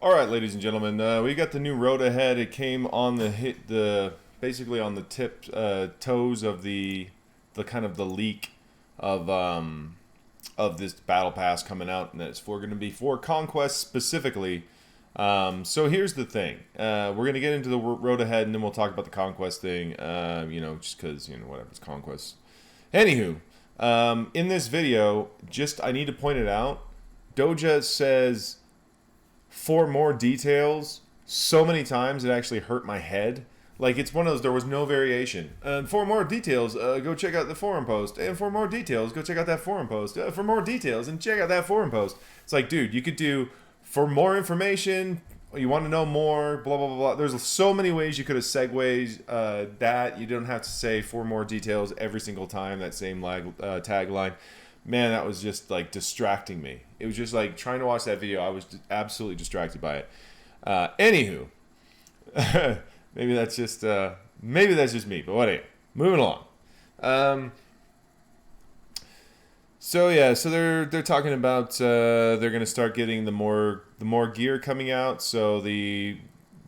All right, ladies and gentlemen, we got the new road ahead. It came on basically on the tip toes of the kind of the leak of this battle pass coming out, and it's going to be for Conquest specifically. So here's the thing: we're gonna get into the road ahead, and then we'll talk about the Conquest thing. Just because whatever, it's Conquest. Anywho, in this video, I need to point it out. Doja says 4 more details so many times it actually hurt my head. Like, it's one of those, there was no variation. 4 more details, go check out the forum post. And 4 more details, go check out that forum post. For more details, and check out that forum post. It's like, dude, you could do, for more information, you want to know more, blah, blah, blah, blah. There's so many ways you could have segued that. You don't have to say 4 more details every single time, that same tagline. Man, that was just, like, distracting me. It was just, like, trying to watch that video. I was absolutely distracted by it. Anywho. Maybe that's just me, but whatever. Moving along. So they're talking about they're gonna start getting the more gear coming out. So this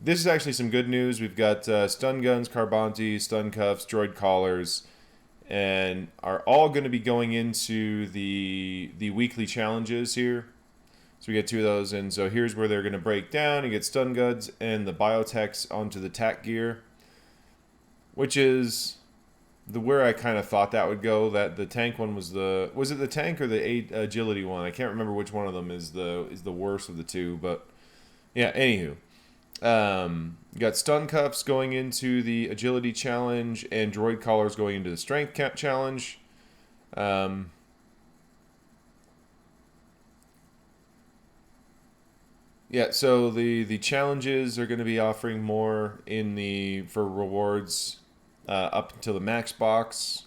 is actually some good news. We've got stun guns, carbonti, stun cuffs, droid collars, and are all going to be going into the weekly challenges here. So we get 2 of those, and so here's where they're going to break down. You get stun guns and the biotechs onto the tac gear, which is where I kind of thought that would go. That the tank one was it the tank or the agility one? I can't remember which one of them is the worst of the 2, but yeah. Anywho, you got stun cuffs going into the agility challenge and droid collars going into the strength cap challenge. Yeah, so the challenges are going to be offering more for rewards up until the max box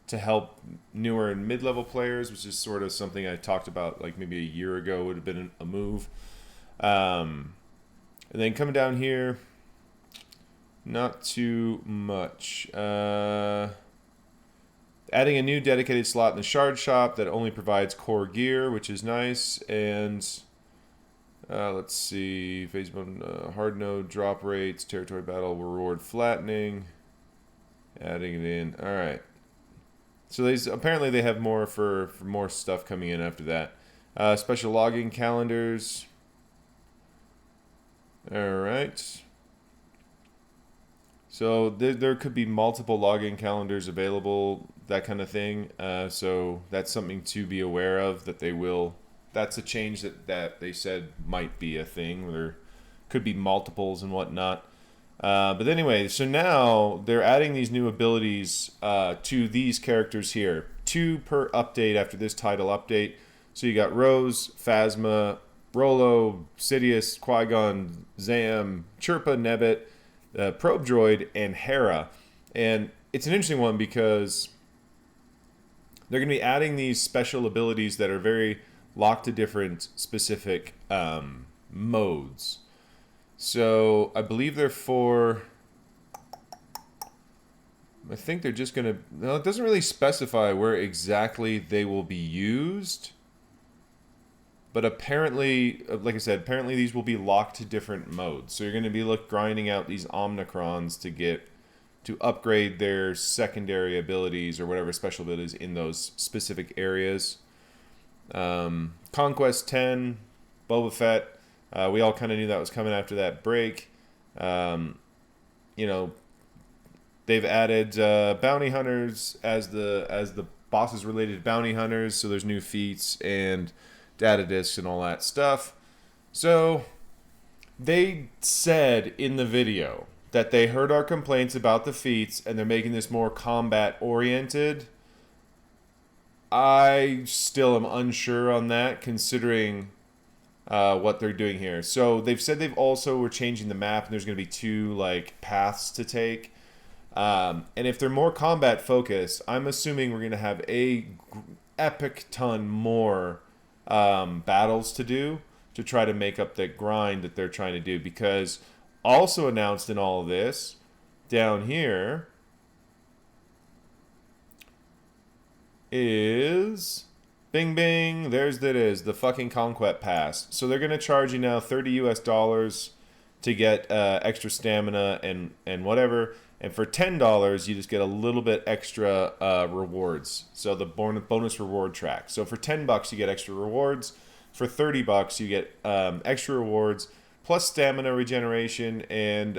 to help newer and mid-level players, which is sort of something I talked about like maybe a year ago would have been a move. And then coming down here, not too much. Adding a new dedicated slot in the shard shop that only provides core gear, which is nice, and let's see, phase mode, hard node drop rates, territory battle reward flattening, adding it in. All right. So apparently they have more for more stuff coming in after that. Special logging calendars. All right. So there could be multiple logging calendars available, that kind of thing. So that's something to be aware of, that they will. That's a change that they said might be a thing. Where there could be multiples and whatnot. But anyway, so now they're adding these new abilities to these characters here. 2 per update after this title update. So you got Rose, Phasma, Rolo, Sidious, Qui-Gon, Zam, Chirpa, Nebbit, Probe Droid, and Hera. And it's an interesting one because they're going to be adding these special abilities that are very locked to different specific modes. So I believe they're for, I think they're just going to, no, it doesn't really specify where exactly they will be used. But apparently, like I said, apparently these will be locked to different modes. So you're going to be grinding out these Omnicrons to upgrade their secondary abilities or whatever special abilities in those specific areas. Conquest 10, Boba Fett. We all kind of knew that was coming after that break. They've added bounty hunters as the bosses related bounty hunters. So there's new feats and data discs and all that stuff. So they said in the video that they heard our complaints about the feats and they're making this more combat oriented. I still am unsure on that, considering what they're doing here. So they've said we're changing the map, and there's going to be 2 paths to take. And if they're more combat focused, I'm assuming we're going to have a epic ton more battles to do to try to make up that grind that they're trying to do. Because also announced in all of this down here is Bing, bing. There's that is the fucking Conquest Pass. So they're gonna charge you now $30 to get extra stamina and whatever. And for $10, you just get a little bit extra rewards. So the bonus reward track. So for $10, you get extra rewards. For $30, you get extra rewards plus stamina regeneration, and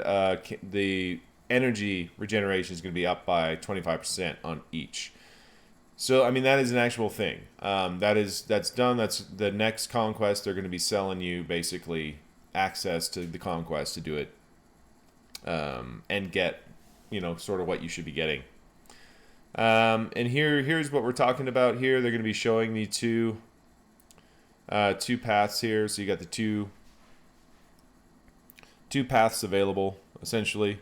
the energy regeneration is going to be up by 25% on each. So I mean that is an actual thing. That's done. That's the next conquest. They're going to be selling you basically access to the conquest to do it, and get, sort of what you should be getting. And here's what we're talking about here. They're going to be showing me two paths here. So you got the two paths available essentially.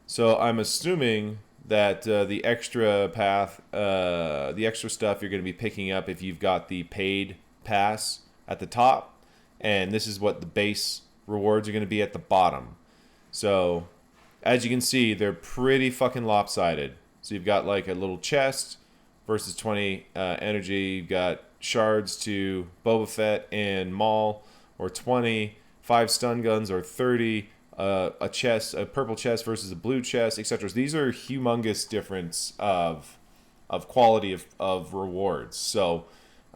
So I'm assuming that the extra path, the extra stuff you're going to be picking up if you've got the paid pass at the top, and this is what the base rewards are going to be at the bottom. So as you can see, they're pretty fucking lopsided. So you've got like a little chest versus 20 energy. You've got shards to Boba Fett and Maul, or 20, 5 stun guns, or 30. A purple chest versus a blue chest, etc. So these are humongous difference of quality of rewards. So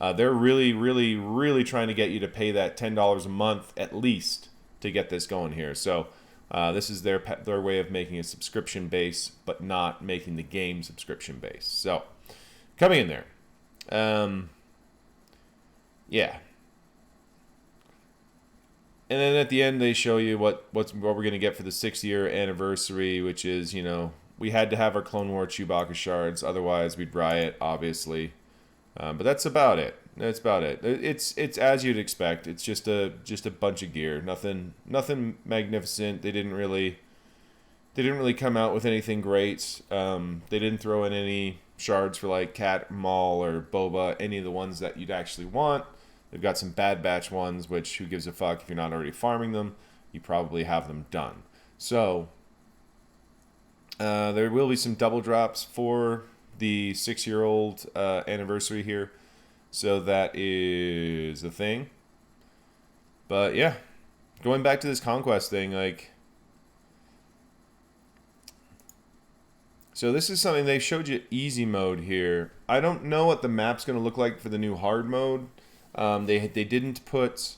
they're really, really, really trying to get you to pay that $10 a month at least to get this going here. So this is their way of making a subscription base, but not making the game subscription base. So coming in there, yeah. And then at the end, they show you what we're going to get for the 6-year anniversary, which is, we had to have our Clone War Chewbacca shards, otherwise we'd riot, obviously. But that's about it. That's about it. It's as you'd expect. It's just a bunch of gear. Nothing magnificent. They didn't really come out with anything great. They didn't throw in any shards for like Cat, Maul, or Boba, any of the ones that you'd actually want. They've got some Bad Batch ones, which who gives a fuck if you're not already farming them. You probably have them done. So there will be some double drops for the 6-year-old anniversary here. So that is a thing. But yeah, going back to this conquest thing, like, so this is something they showed you easy mode here. I don't know what the map's going to look like for the new hard mode. They didn't put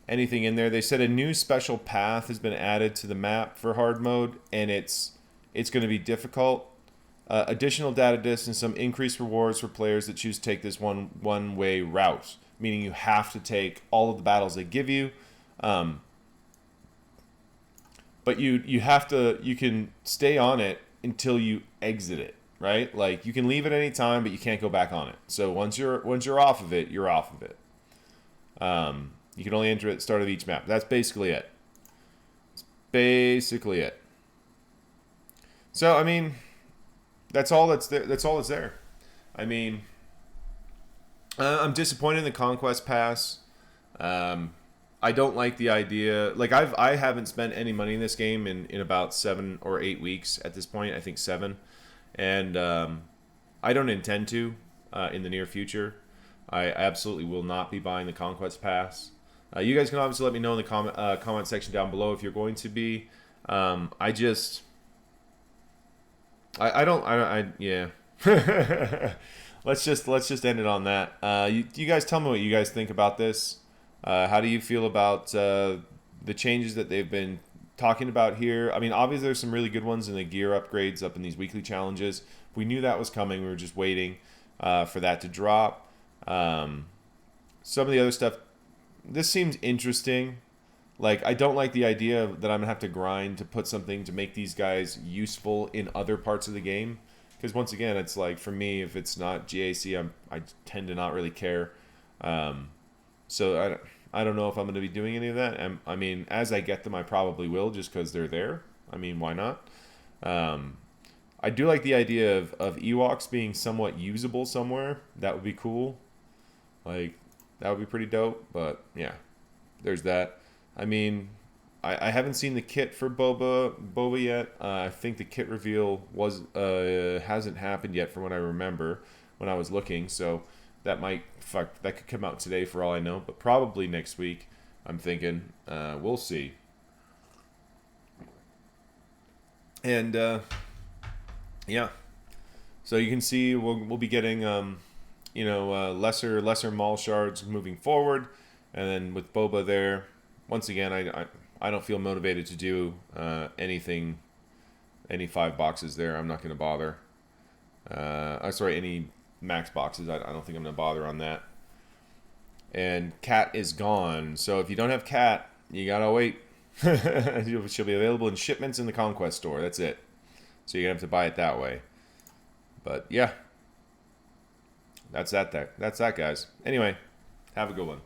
anything in there. They said a new special path has been added to the map for hard mode, and it's going to be difficult. Additional data disks and some increased rewards for players that choose to take this one-way route, meaning you have to take all of the battles they give you. But you can stay on it until you exit it, right? Like you can leave at any time, but you can't go back on it. So once you're off of it, you're off of it. You can only enter at the start of each map. That's basically it. That's basically it. So I mean, that's all that's there. That's all that's there. I mean, I'm disappointed in the Conquest Pass. I don't like the idea. Like I haven't spent any money in this game in about 7 or 8 weeks at this point. I think 7, and I don't intend to in the near future. I absolutely will not be buying the Conquest Pass. You guys can obviously let me know in the comment section down below if you're going to be. Yeah. let's just end it on that. You guys tell me what you guys think about this. How do you feel about the changes that they've been talking about here? I mean, obviously there's some really good ones in the gear upgrades up in these weekly challenges. We knew that was coming. We were just waiting for that to drop. Some of the other stuff, this seems interesting. Like, I don't like the idea that I'm gonna have to grind to put something to make these guys useful in other parts of the game. Because once again, it's like, for me, if it's not GAC, I tend to not really care. So I don't know if I'm going to be doing any of that. I mean, as I get them, I probably will, just because they're there. I mean, why not? I do like the idea of Ewoks being somewhat usable somewhere. That would be cool. Like, that would be pretty dope. But yeah, there's that. I mean, I haven't seen the kit for Boba yet. I think the kit reveal hasn't happened yet from what I remember when I was looking. So That might that could come out today for all I know, but probably next week. I'm thinking. We'll see. And yeah, so you can see we'll be getting lesser maul shards moving forward, and then with Boba there, once again I don't feel motivated to do anything, any 5 boxes there. I'm not going to bother. Sorry, any max boxes. I don't think I'm going to bother on that. And Cat is gone, so if you don't have Cat, you gotta wait. She'll be available in shipments in the Conquest store. That's it. So you're gonna have to buy it that way. But yeah, that's that, guys. Anyway, have a good one.